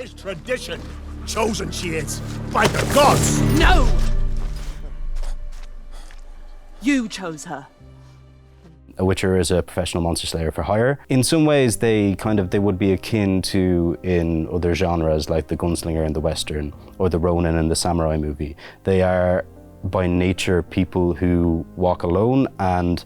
is tradition. Chosen she is, by the gods! No! You chose her. A Witcher is a professional monster slayer for hire. In some ways, they would be akin to in other genres like the gunslinger in the Western or the Ronin in the samurai movie. They are, by nature, people who walk alone and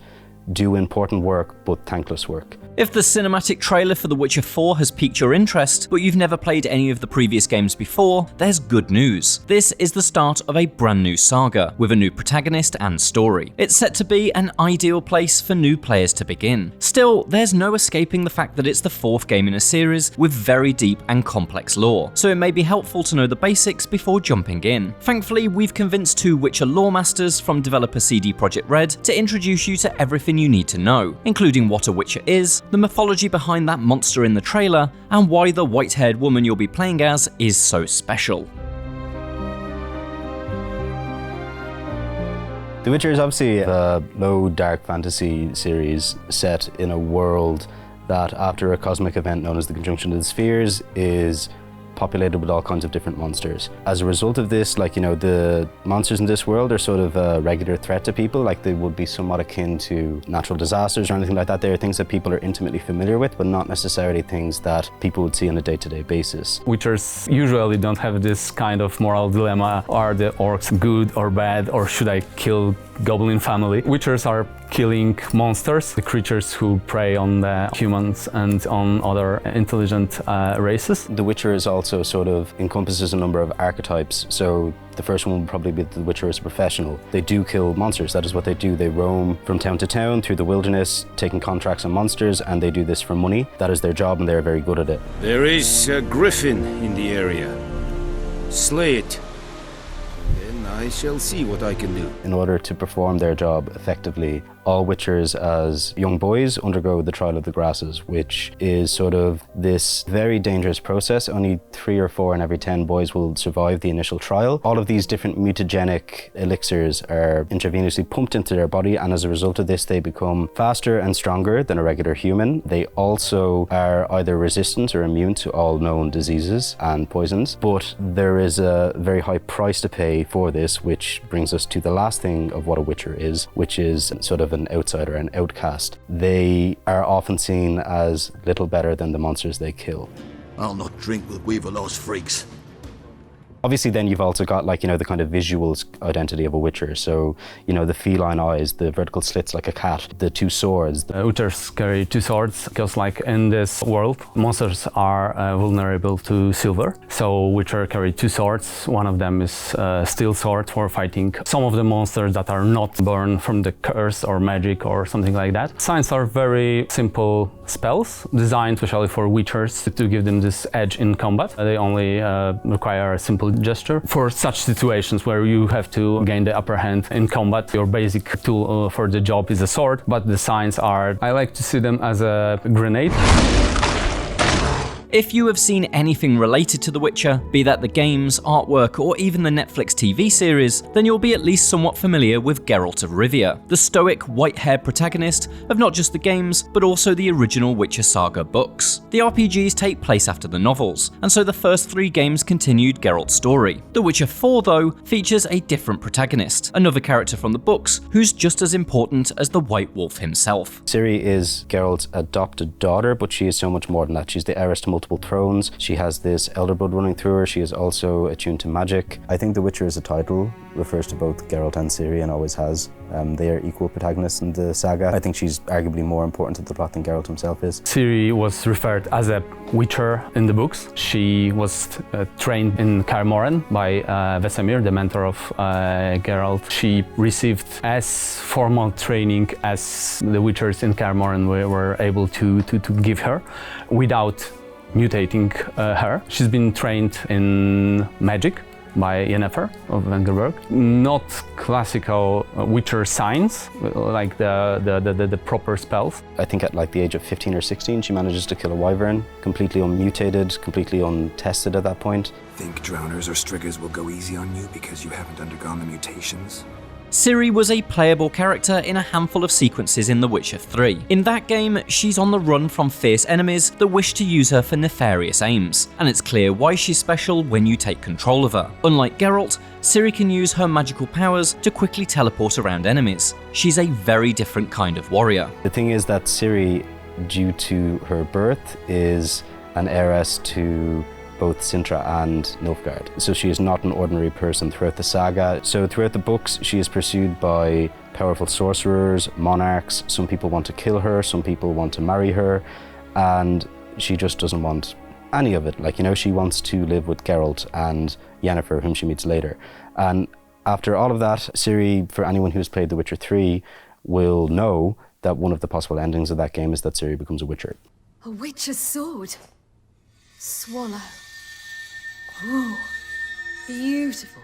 do important work, but thankless work. If the cinematic trailer for The Witcher 4 has piqued your interest, but you've never played any of the previous games before, there's good news. This is the start of a brand new saga, with a new protagonist and story. It's set to be an ideal place for new players to begin. Still, there's no escaping the fact that it's the fourth game in a series with very deep and complex lore, so it may be helpful to know the basics before jumping in. Thankfully, we've convinced two Witcher loremasters from developer CD Projekt Red to introduce you to everything you need to know, including what a Witcher is, the mythology behind that monster in the trailer, and why the white-haired woman you'll be playing as is so special. The Witcher is obviously a low dark fantasy series set in a world that, after a cosmic event known as the Conjunction of the Spheres, is populated with all kinds of different monsters. As a result of this, the monsters in this world are sort of a regular threat to people, like they would be somewhat akin to natural disasters or anything like that. They are things that people are intimately familiar with, but not necessarily things that people would see on a day-to-day basis. Witchers usually don't have this kind of moral dilemma. Are the orcs good or bad, or should I kill goblin family? Witchers are killing monsters, the creatures who prey on the humans and on other intelligent races. The Witcher is also sort of encompasses a number of archetypes. So the first one would probably be the Witcher as a professional. They do kill monsters, that is what they do. They roam from town to town through the wilderness, taking contracts on monsters, and they do this for money. That is their job and they're very good at it. There is a griffin in the area. Slay it. Then I shall see what I can do. In order to perform their job effectively, all Witchers as young boys undergo the trial of the grasses, which is sort of this very dangerous process. Only 3 or 4 in every 10 boys will survive the initial trial. All of these different mutagenic elixirs are intravenously pumped into their body, and as a result of this, they become faster and stronger than a regular human. They also are either resistant or immune to all known diseases and poisons, but there is a very high price to pay for this, which brings us to the last thing of what a Witcher is, which is sort of an outsider, an outcast. They are often seen as little better than the monsters they kill. I'll not drink with Weaverlaw's freaks. Obviously then you've also got the kind of visuals identity of a Witcher. So, the feline eyes, the vertical slits like a cat, the 2 swords. Witchers carry 2 swords because in this world, monsters are vulnerable to silver. So Witcher carry 2 swords. One of them is a steel sword for fighting some of the monsters that are not born from the curse or magic or something like that. Signs are very simple spells designed especially for Witchers to give them this edge in combat. They only require a simple gesture. For such situations where you have to gain the upper hand in combat, your basic tool for the job is a sword, but the signs are, I like to see them as a grenade. If you have seen anything related to The Witcher, be that the games, artwork, or even the Netflix TV series, then you'll be at least somewhat familiar with Geralt of Rivia, the stoic, white-haired protagonist of not just the games, but also the original Witcher saga books. The RPGs take place after the novels, and so the first 3 games continued Geralt's story. The Witcher 4, though, features a different protagonist, another character from the books, who's just as important as the White Wolf himself. Ciri is Geralt's adopted daughter, but she is so much more than that. She's the heiress to multiple thrones. She has this elder blood running through her. She is also attuned to magic. I think The Witcher as a title refers to both Geralt and Ciri and always has. They are equal protagonists in the saga. I think she's arguably more important to the plot than Geralt himself is. Ciri was referred as a Witcher in the books. She was trained in Kaer Morhen by Vesemir, the mentor of Geralt. She received as formal training as the Witchers in Kaer Morhen were able to give her without mutating her. She's been trained in magic by Yennefer of Vengerberg. Not classical Witcher signs, like the proper spells. I think at the age of 15 or 16, she manages to kill a wyvern, completely unmutated, completely untested at that point. Think drowners or striggers will go easy on you because you haven't undergone the mutations? Ciri was a playable character in a handful of sequences in The Witcher 3. In that game, she's on the run from fierce enemies that wish to use her for nefarious aims, and it's clear why she's special when you take control of her. Unlike Geralt, Ciri can use her magical powers to quickly teleport around enemies. She's a very different kind of warrior. The thing is that Ciri, due to her birth, is an heiress to both Sintra and Nilfgaard. So she is not an ordinary person throughout the saga. So throughout the books, she is pursued by powerful sorcerers, monarchs. Some people want to kill her, some people want to marry her, and she just doesn't want any of it. Like, you know, she wants to live with Geralt and Yennefer, whom she meets later. And after all of that, Ciri, for anyone who's played The Witcher 3, will know that one of the possible endings of that game is that Ciri becomes a Witcher. A witch's sword. Swallow. Ooh, beautiful.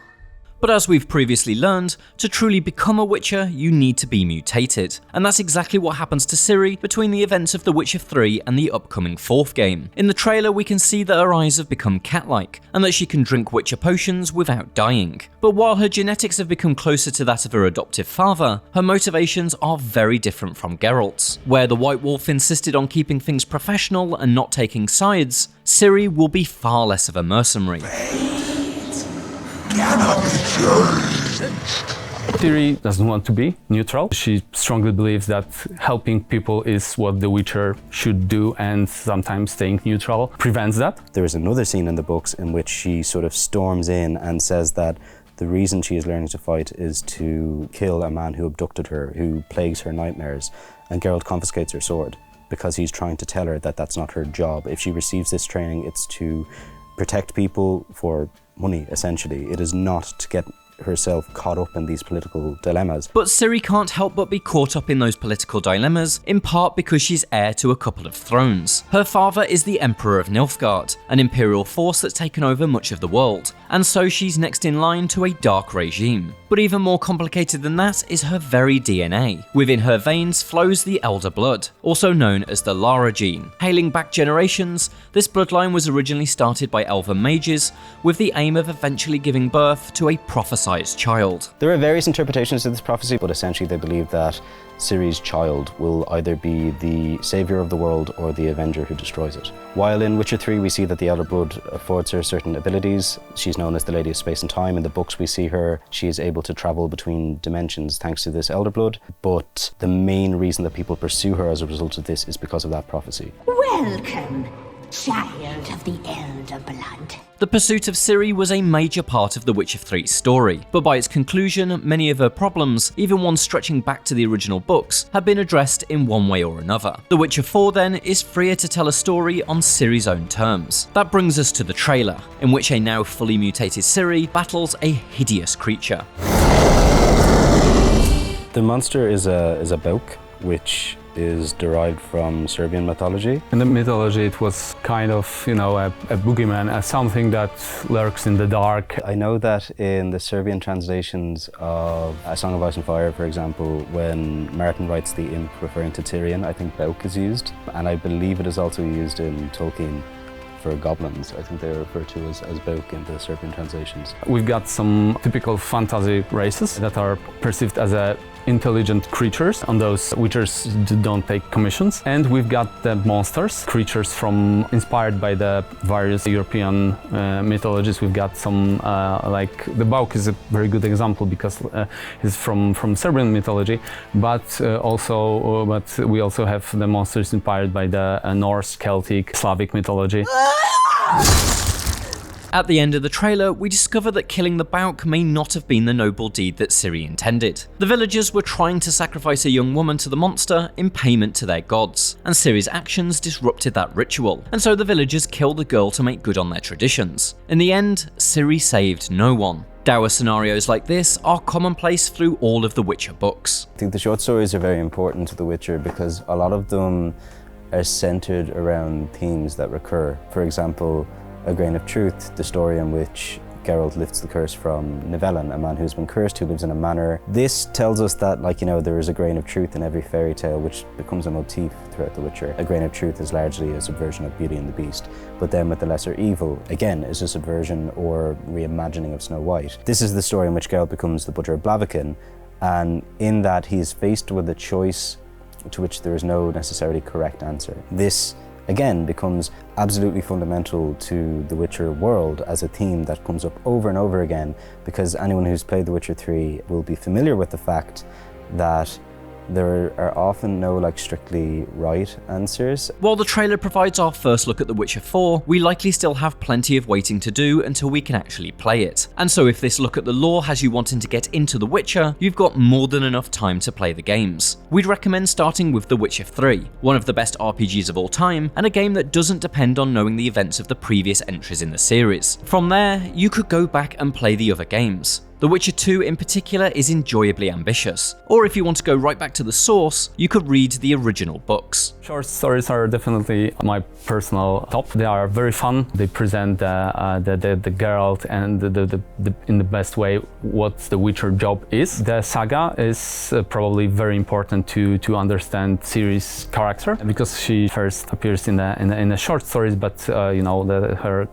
But as we've previously learned, to truly become a Witcher, you need to be mutated. And that's exactly what happens to Ciri between the events of The Witcher 3 and the upcoming 4th game. In the trailer, we can see that her eyes have become cat-like, and that she can drink Witcher potions without dying. But while her genetics have become closer to that of her adoptive father, her motivations are very different from Geralt's. Where the White Wolf insisted on keeping things professional and not taking sides, Ciri will be far less of a mercenary. Ciri doesn't want to be neutral. She strongly believes that helping people is what the Witcher should do, and sometimes staying neutral prevents that. There is another scene in the books in which she sort of storms in and says that the reason she is learning to fight is to kill a man who abducted her, who plagues her nightmares, and Geralt confiscates her sword because he's trying to tell her that that's not her job. If she receives this training, it's to protect people for money, essentially. It is not to get herself caught up in these political dilemmas. But Ciri can't help but be caught up in those political dilemmas, in part because she's heir to a couple of thrones. Her father is the Emperor of Nilfgaard, an imperial force that's taken over much of the world, and so she's next in line to a dark regime. But even more complicated than that is her very DNA. Within her veins flows the Elder Blood, also known as the Lara gene. Hailing back generations, this bloodline was originally started by elven mages with the aim of eventually giving birth to a prophesied child. There are various interpretations of this prophecy, but essentially they believe that Ciri's child will either be the savior of the world or the avenger who destroys it. While in Witcher 3 we see that the Elder Blood affords her certain abilities. She's known as the Lady of Space and Time. In the books we see her, she is able to travel between dimensions thanks to this Elder Blood, but the main reason that people pursue her as a result of this is because of that prophecy. Welcome, child of the Elder Blood. The pursuit of Ciri was a major part of The Witcher 3's story, but by its conclusion, many of her problems, even ones stretching back to the original books, have been addressed in one way or another. The Witcher 4 then is freer to tell a story on Ciri's own terms. That brings us to the trailer, in which a now fully mutated Ciri battles a hideous creature. The monster is a Bauk, which is derived from Serbian mythology. In the mythology, it was kind of, you know, a boogeyman, something that lurks in the dark. I know that in the Serbian translations of A Song of Ice and Fire, for example, when Marcin writes the imp referring to Tyrion, I think Bauk is used, and I believe it is also used in Tolkien for goblins. I think they're referred to as Bauk in the Serbian translations. We've got some typical fantasy races that are perceived as intelligent creatures. On those, witchers don't take commissions. And we've got the monsters, creatures inspired by the various European mythologies. We've got some, like the Bauk is a very good example because it's from Serbian mythology, but we also have the monsters inspired by the Norse, Celtic, Slavic mythology. At the end of the trailer, we discover that killing the Bauk may not have been the noble deed that Ciri intended. The villagers were trying to sacrifice a young woman to the monster in payment to their gods, and Ciri's actions disrupted that ritual, and so the villagers killed the girl to make good on their traditions. In the end, Ciri saved no one. Dour scenarios like this are commonplace through all of the Witcher books. I think the short stories are very important to The Witcher because a lot of them are centered around themes that recur. For example, A Grain of Truth, the story in which Geralt lifts the curse from Nivellen, a man who's been cursed, who lives in a manor. This tells us that, like, you know, there is a grain of truth in every fairy tale, which becomes a motif throughout The Witcher. A grain of truth is largely a subversion of Beauty and the Beast, but then with the lesser evil, again, is a subversion or reimagining of Snow White. This is the story in which Geralt becomes the Butcher of Blaviken, And in that, he's faced with a choice to which there is no necessarily correct answer. This, again, becomes absolutely fundamental to the Witcher world as a theme that comes up over and over again, because anyone who's played The Witcher 3 will be familiar with the fact that there are often no strictly right answers. While the trailer provides our first look at The Witcher 4, we likely still have plenty of waiting to do until we can actually play it. And so if this look at the lore has you wanting to get into The Witcher, you've got more than enough time to play the games. We'd recommend starting with The Witcher 3, one of the best RPGs of all time, and a game that doesn't depend on knowing the events of the previous entries in the series. From there, you could go back and play the other games. The Witcher 2 in particular is enjoyably ambitious, or if you want to go right back to the source, you could read the original books. Short stories are definitely my personal top. They are very fun. They present the Geralt and in the best way what the Witcher job is. The saga is probably very important to understand Ciri's character, because she first appears in the short stories, but her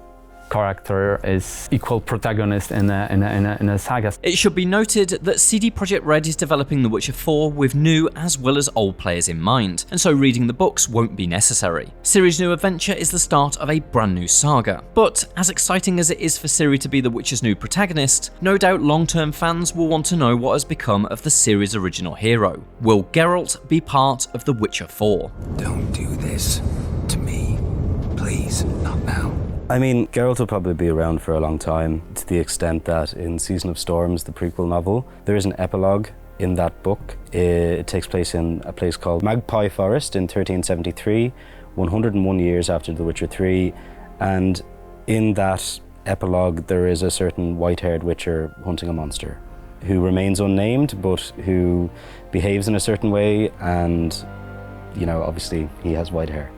character is equal protagonist in a saga. It should be noted that CD Projekt Red is developing The Witcher 4 with new as well as old players in mind, and so reading the books won't be necessary. Ciri's new adventure is the start of a brand new saga, but as exciting as it is for Ciri to be The Witcher's new protagonist, no doubt long-term fans will want to know what has become of the series' original hero. Will Geralt be part of The Witcher 4? Don't do this to me. Please, not now. I mean, Geralt will probably be around for a long time, to the extent that in Season of Storms, the prequel novel, there is an epilogue in that book. It takes place in a place called Magpie Forest in 1373, 101 years after The Witcher 3, and in that epilogue there is a certain white-haired witcher hunting a monster, who remains unnamed, but who behaves in a certain way, and obviously he has white hair.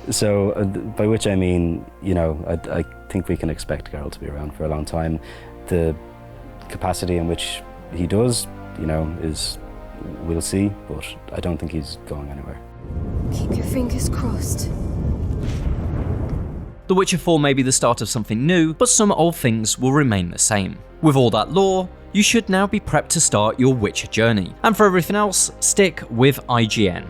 So by which I mean, I think we can expect Geralt to be around for a long time. The capacity in which he does, we'll see, but I don't think he's going anywhere. Keep your fingers crossed. The Witcher 4 may be the start of something new, but some old things will remain the same. With all that lore, you should now be prepped to start your Witcher journey. And for everything else, stick with IGN.